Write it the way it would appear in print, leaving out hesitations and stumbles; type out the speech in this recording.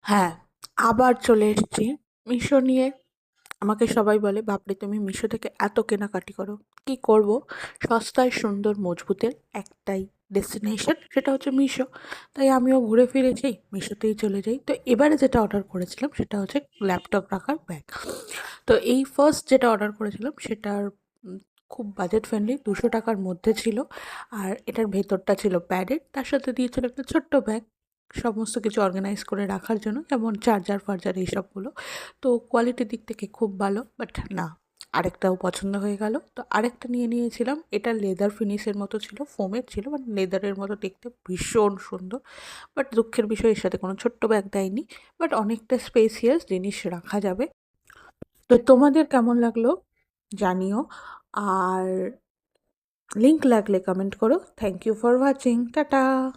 হ্যাঁ, আবার চলে এসেছি মিশো নিয়ে। আমাকে সবাই বলে, "বাপরে তুমি মিশো থেকে এত কেনাকাটি করো।" কি করব? সস্তায় সুন্দর মজবুতের একটাই ডেস্টিনেশন, সেটা হচ্ছে মিশো। তাই আমিও ঘুরে ফিরে যেই মিশোতেই চলে যাই। তো এবারে যেটা অর্ডার করেছিলাম সেটা হচ্ছে ল্যাপটপ রাখার ব্যাগ। তো এই ফার্স্ট যেটা অর্ডার করেছিলাম সেটার উম খুব বাজেট ফ্রেন্ডলি, ৳২০০ র মধ্যে ছিল। আর এটার ভেতরটা ছিল প্যাডেড, তার সাথে দিয়েছিল একটা ছোট্ট ব্যাগ, সমস্ত কিছু অর্গানাইজ করে রাখার জন্য, যেমন চার্জার-ফার্জার এইসবগুলো। তো কোয়ালিটির দিক থেকে খুব ভালো, বাট না, আরেকটাও পছন্দ হয়ে গেল। তো আরেকটা নিয়ে নিয়েছিলাম। এটা লেদার ফিনিশের মতো ছিল, ফোমের ছিল, বাট লেদারের মতো দেখতে ভীষণ সুন্দর। বাট দুঃখের বিষয়, এর সাথে কোনো ছোট্ট ব্যাগ দেয়নি। বাট অনেকটা স্পেসিয়াস, জিনিস রাখা যাবে। তো তোমাদের কেমন লাগলো জানিও। আর লিংক লাগলে কমেন্ট করো। Thank you for watching. Tata.